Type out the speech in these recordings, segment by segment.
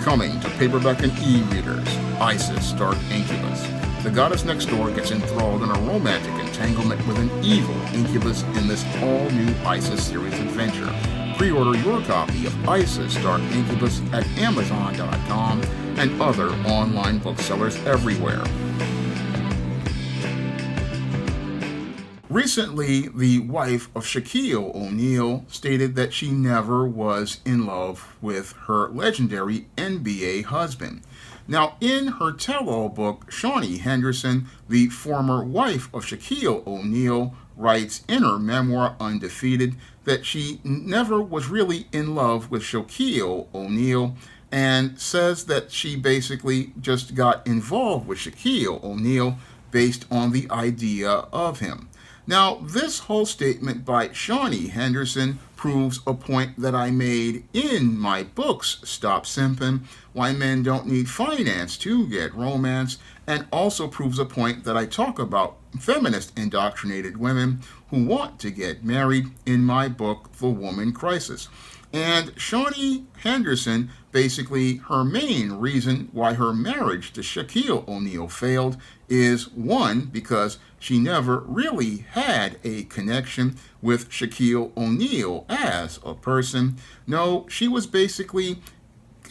Coming to paperback and e-readers, Isis Dark Incubus. The goddess next door gets enthralled in a romantic entanglement with an evil incubus in this all-new Isis series adventure. Pre-order your copy of Isis Dark Incubus at Amazon.com and other online booksellers everywhere. Recently, the wife of Shaquille O'Neal stated that she never was in love with her legendary NBA husband. Now, in her tell-all book, Shaunie Henderson, the former wife of Shaquille O'Neal, writes in her memoir, Undefeated, that she never was really in love with Shaquille O'Neal, and says that she basically just got involved with Shaquille O'Neal based on the idea of him. Now, this whole statement by Shaunie Henderson proves a point that I made in my books, Stop Simping, Why Men Don't Need Finance to Get Romance, and also proves a point that I talk about feminist indoctrinated women who want to get married in my book, The Woman Crisis. And Shaunie Henderson, basically her main reason why her marriage to Shaquille O'Neal failed is, one, because she never really had a connection with Shaquille O'Neal as a person. No, she was basically,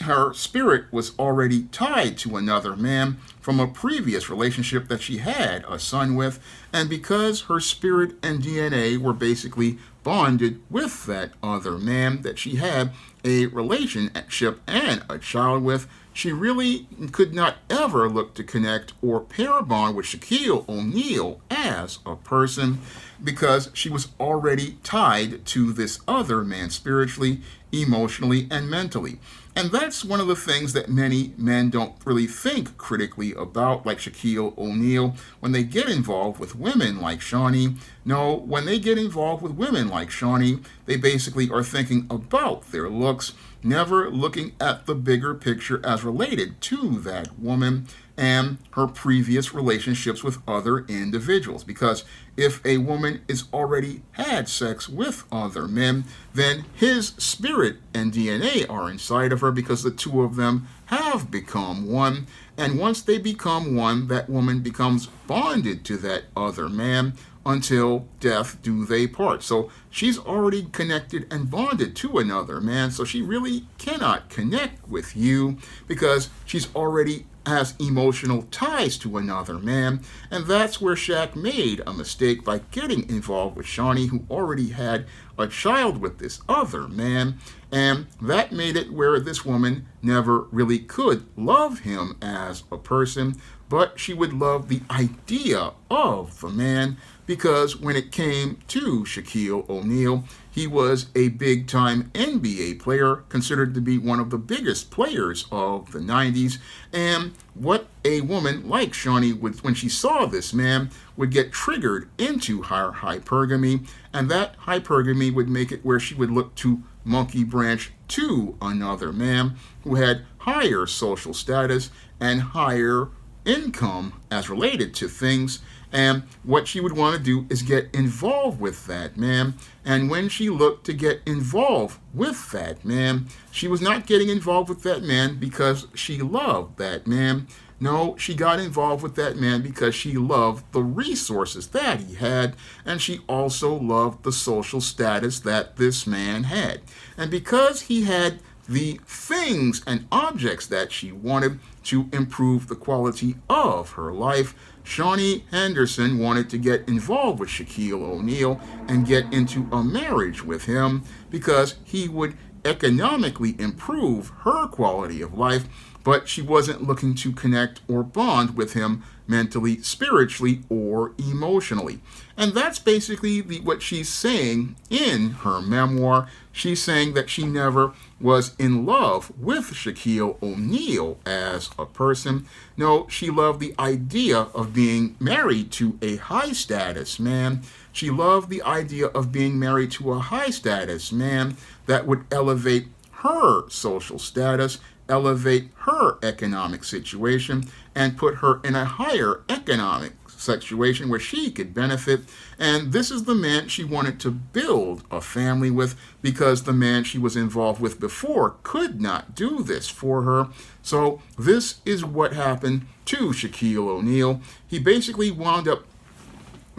her spirit was already tied to another man from a previous relationship that she had a son with, and because her spirit and DNA were basically bonded with that other man that she had a relationship and a child with, she really could not ever look to connect or pair bond with Shaquille O'Neal as a person because she was already tied to this other man spiritually, emotionally, and mentally. And that's one of the things that many men don't really think critically about, like Shaquille O'Neal, when they get involved with women like Shaunie. No, when they get involved with women like Shaunie, they basically are thinking about their looks, never looking at the bigger picture as related to that woman and her previous relationships with other individuals. Because if a woman is already had sex with other men, then his spirit and DNA are inside of her because the two of them have become one. And once they become one, that woman becomes bonded to that other man until death do they part. So she's already connected and bonded to another man, so she really cannot connect with you because she's already has emotional ties to another man, and that's where Shaq made a mistake by getting involved with Shaunie, who already had a child with this other man, and that made it where this woman never really could love him as a person, but she would love the idea of the man, because when it came to Shaquille O'Neal, he was a big-time NBA player, considered to be one of the biggest players of the 90s, and what a woman like Shaunie would, when she saw this man, would get triggered into her hypergamy, and that hypergamy would make it where she would look to monkey branch to another man who had higher social status and higher income as related to things, and what she would want to do is get involved with that man. And when she looked to get involved with that man, she was not getting involved with that man because she loved that man. No, she got involved with that man because she loved the resources that he had, and she also loved the social status that this man had. And because he had the things and objects that she wanted to improve the quality of her life, Shaunie Henderson wanted to get involved with Shaquille O'Neal and get into a marriage with him because he would economically improve her quality of life, but she wasn't looking to connect or bond with him mentally, spiritually, or emotionally. And that's basically what she's saying in her memoir. She's saying that she never was in love with Shaquille O'Neal as a person. No, she loved the idea of being married to a high-status man. She loved the idea of being married to a high-status man that would elevate her social status, elevate her economic situation, and put her in a higher economic situation where she could benefit. And this is the man she wanted to build a family with, because the man she was involved with before could not do this for her. So this is what happened to Shaquille O'Neal. He basically wound up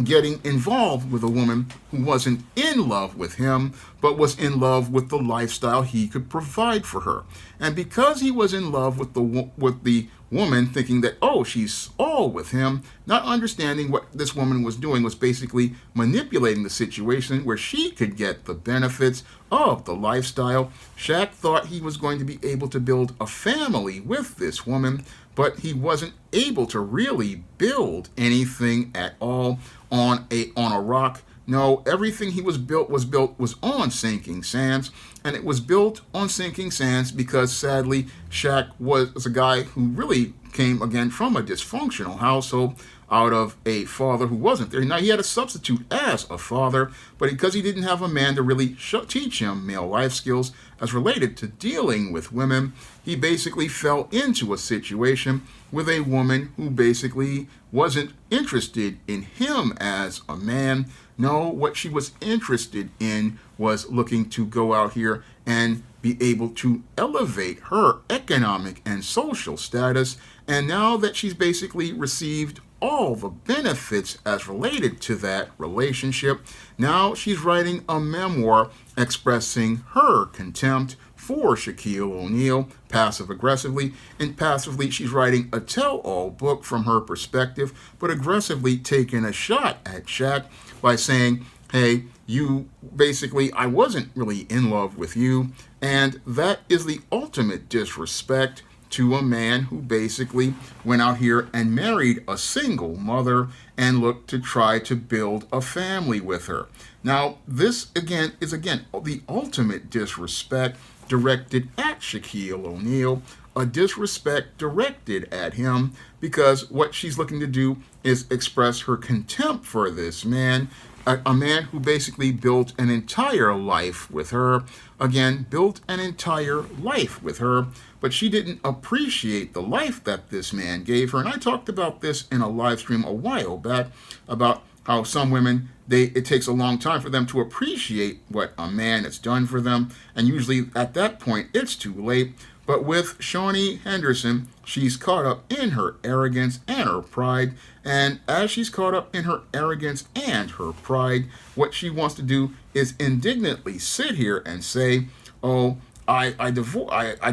getting involved with a woman who wasn't in love with him, but was in love with the lifestyle he could provide for her. And because he was in love with the woman, thinking that, oh, she's all with him, not understanding what this woman was doing was basically manipulating the situation where she could get the benefits of the lifestyle. Shaq thought he was going to be able to build a family with this woman, but he wasn't able to really build anything at all on a rock. No, everything he was built was on sinking sands, and it was built on sinking sands because sadly Shaq was a guy who really came again from a dysfunctional household, out of a father who wasn't there. Now, he had a substitute as a father, but because he didn't have a man to really teach him male life skills as related to dealing with women, he basically fell into a situation with a woman who basically wasn't interested in him as a man. No, what she was interested in was looking to go out here and be able to elevate her economic and social status. And now that she's basically received all the benefits as related to that relationship, now she's writing a memoir expressing her contempt for Shaquille O'Neal passive-aggressively, and passively she's writing a tell-all book from her perspective, but aggressively taking a shot at Shaq by saying, hey, I wasn't really in love with you, and that is the ultimate disrespect to a man who basically went out here and married a single mother and looked to try to build a family with her. Now, this again is the ultimate disrespect directed at Shaquille O'Neal, a disrespect directed at him, because what she's looking to do is express her contempt for this man, a man who basically built an entire life with her. Again, built an entire life with her, but she didn't appreciate the life that this man gave her. And I talked about this in a live stream a while back about how some women, it takes a long time for them to appreciate what a man has done for them. And usually at that point, it's too late. But with Shaunie Henderson, she's caught up in her arrogance and her pride. And as she's caught up in her arrogance and her pride, what she wants to do is indignantly sit here and say, oh, I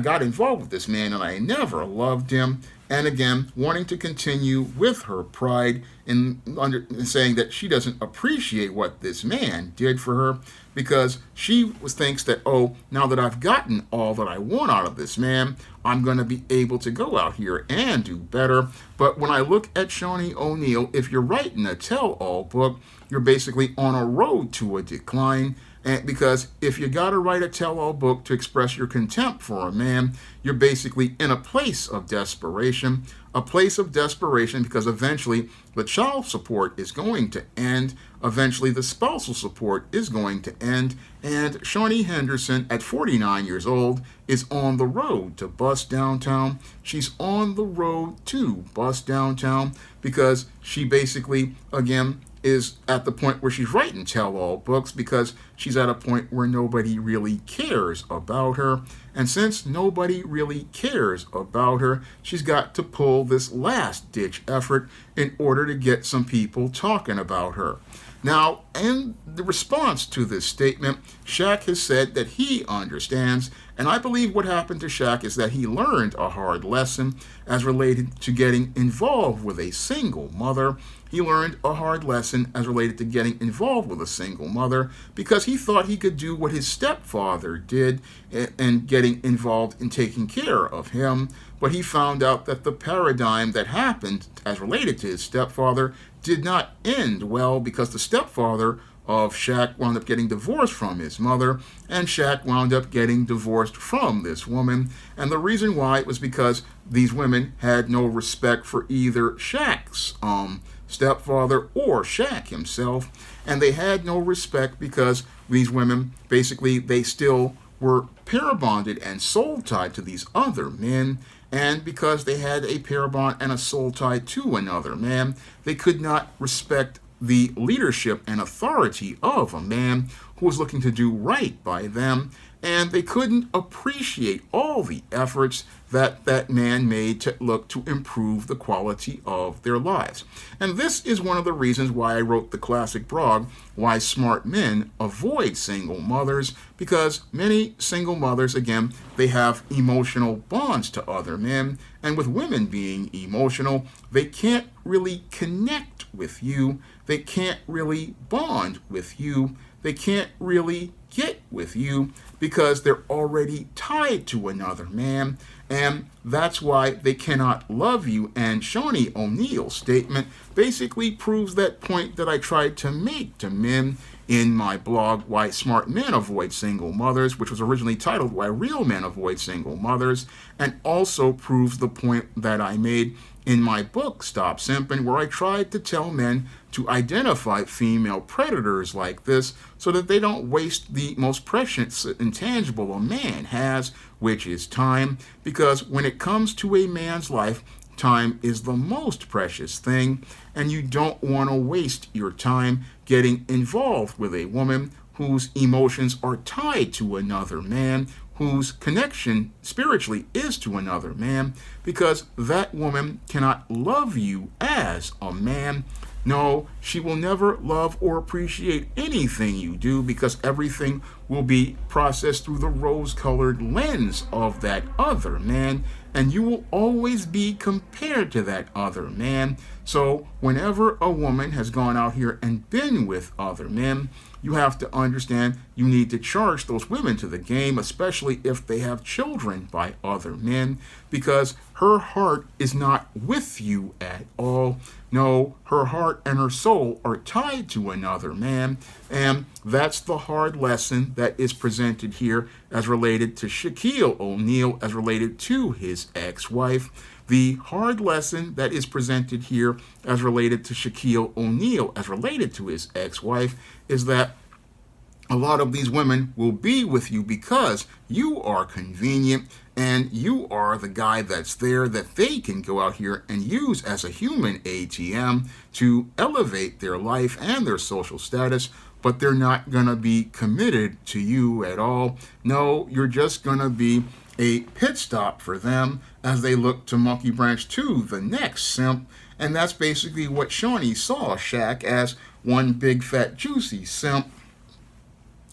got involved with this man and I never loved him. And again, wanting to continue with her pride in saying that she doesn't appreciate what this man did for her, because she thinks that, oh, now that I've gotten all that I want out of this man, I'm going to be able to go out here and do better. But when I look at Shaunie O'Neal, if you're writing a tell-all book, you're basically on a road to a decline. And because if you got to write a tell-all book to express your contempt for a man, you're basically in a place of desperation, because eventually the child support is going to end, eventually the spousal support is going to end, and Shaunie Henderson, at 49 years old, is on the road to bust downtown. She's on the road to bust downtown because she basically, again, is at the point where she's writing tell-all books, because she's at a point where nobody really cares about her. And since nobody really cares about her, she's got to pull this last-ditch effort in order to get some people talking about her. Now, in the response to this statement, Shaq has said that he understands, and I believe what happened to Shaq is that he learned a hard lesson as related to getting involved with a single mother. He learned a hard lesson as related to getting involved with a single mother because he thought he could do what his stepfather did and getting involved in taking care of him. But he found out that the paradigm that happened as related to his stepfather did not end well, because the stepfather of Shaq wound up getting divorced from his mother, and Shaq wound up getting divorced from this woman. And the reason why was because these women had no respect for either Shaq's stepfather or Shaq himself, and they had no respect because these women basically, they still were pair bonded and soul tied to these other men, and because they had a pair bond and a soul tie to another man, they could not respect the leadership and authority of a man who was looking to do right by them, and they couldn't appreciate all the efforts that that man made to look to improve the quality of their lives. And this is one of the reasons why I wrote the classic blog, Why Smart Men Avoid Single Mothers, because many single mothers, again, they have emotional bonds to other men, and with women being emotional, they can't really connect with you, they can't really bond with you, they can't really get with you because they're already tied to another man, and that's why they cannot love you. And Shaunie O'Neal's statement basically proves that point that I tried to make to men in my blog, Why Smart Men Avoid Single Mothers, which was originally titled Why Real Men Avoid Single Mothers, and also proves the point that I made in my book, Stop Simping, where I tried to tell men to identify female predators like this so that they don't waste the most precious intangible a man has, which is time, because when it comes to a man's life, time is the most precious thing, and you don't want to waste your time getting involved with a woman whose emotions are tied to another man, whose connection spiritually is to another man, because that woman cannot love you as a man. No, she will never love or appreciate anything you do because everything will be processed through the rose-colored lens of that other man, and you will always be compared to that other man. So whenever a woman has gone out here and been with other men, you have to understand you need to charge those women to the game, especially if they have children by other men, because her heart is not with you at all. No, her heart and her soul are tied to another man, and that's the hard lesson that is presented here as related to Shaquille O'Neal, as related to his ex-wife. The hard lesson that is presented here as related to Shaquille O'Neal, as related to his ex-wife, is that a lot of these women will be with you because you are convenient and you are the guy that's there that they can go out here and use as a human ATM to elevate their life and their social status, but they're not going to be committed to you at all. No, you're just going to be a pit stop for them as they look to monkey branch to the next simp. And that's basically what Shaunie saw Shaq as, one big fat juicy simp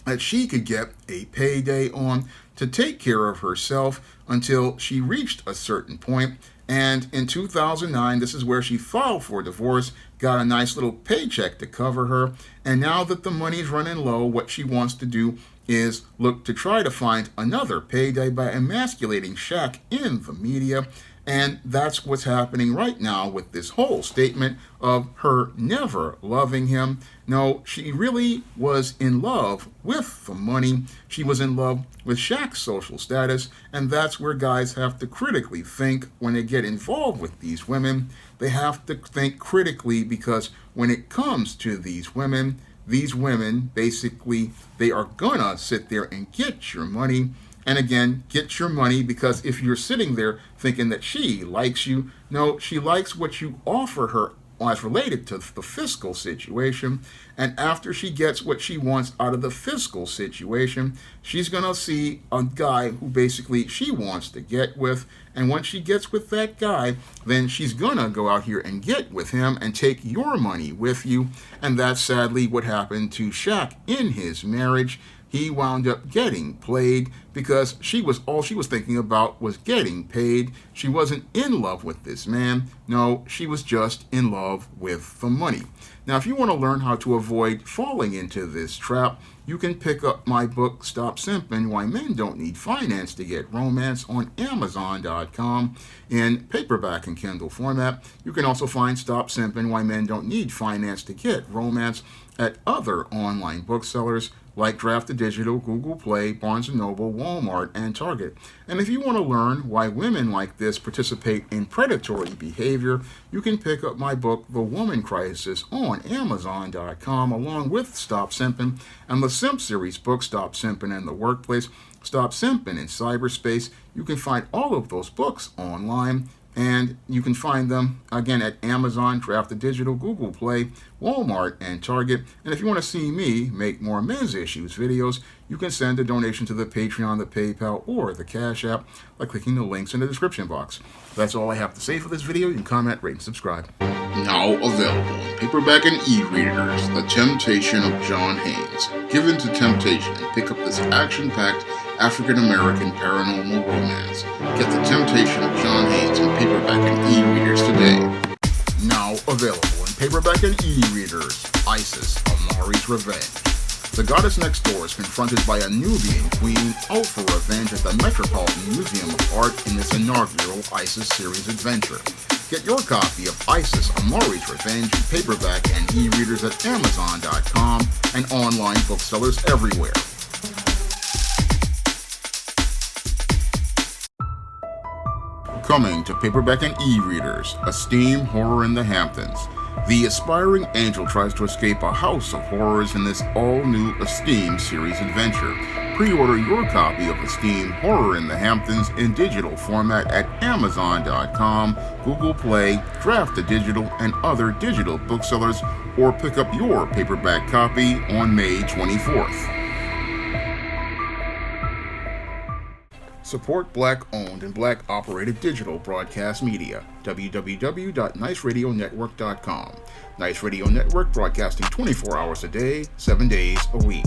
that she could get a payday on to take care of herself until she reached a certain point. And in 2009, this is where she filed for divorce, got a nice little paycheck to cover her, and now that the money's running low, what she wants to do is look to try to find another payday by emasculating Shaq in the media. And that's what's happening right now with this whole statement of her never loving him. No, she really was in love with the money. She was in love with Shaq's social status, and that's where guys have to critically think when they get involved with these women. They have to think critically because when it comes to these women basically, they are gonna sit there and get your money. And again, get your money, because if you're sitting there thinking that she likes you, no, she likes what you offer her as related to the fiscal situation. And after she gets what she wants out of the fiscal situation, she's going to see a guy who basically she wants to get with. And once she gets with that guy, then she's going to go out here and get with him and take your money with you. And that's sadly what happened to Shaq in his marriage. He wound up getting played because all she was thinking about was getting paid. She wasn't in love with this man. No, she was just in love with the money. Now, if you want to learn how to avoid falling into this trap, you can pick up my book, Stop Simping, Why Men Don't Need Finance to Get Romance, on Amazon.com in paperback and Kindle format. You can also find Stop Simping, Why Men Don't Need Finance to Get Romance at other online booksellers like Draft Digital, Google Play, Barnes & Noble, Walmart, and Target. And if you want to learn why women like this participate in predatory behavior, you can pick up my book, The Woman Crisis, on Amazon.com, along with Stop Simping and the Simp series book, Stop Simping in the Workplace. Stop Simping in Cyberspace. You can find all of those books online, and you can find them again at Amazon, Draft the Digital, Google Play, Walmart, and Target. And if you want to see me make more men's issues videos, you can send a donation to the Patreon, the PayPal, or the Cash App by clicking the links in the description box. That's all I have to say for this video. You can comment, rate, and subscribe. Now available in paperback and e-readers, The Temptation of John Haynes. Give in to temptation and pick up this action-packed African-American paranormal romance. Get The Temptation of John Haynes in paperback and e-readers today. Now available in paperback and e-readers, Isis, Amari's Revenge. The goddess next door is confronted by a Nubian queen out for revenge at the Metropolitan Museum of Art in this inaugural Isis series adventure. Get your copy of Isis, Amari's Revenge in paperback and e-readers at Amazon.com and online booksellers everywhere. Coming to paperback and e-readers, Esteem Horror in the Hamptons. The aspiring angel tries to escape a house of horrors in this all-new Esteem series adventure. Pre-order your copy of Esteem Horror in the Hamptons in digital format at Amazon.com, Google Play, Draft the Digital, and other digital booksellers, or pick up your paperback copy on May 24th. Support Black-owned and Black-operated digital broadcast media. www.niceradionetwork.com. Nice Radio Network, broadcasting 24 hours a day, 7 days a week.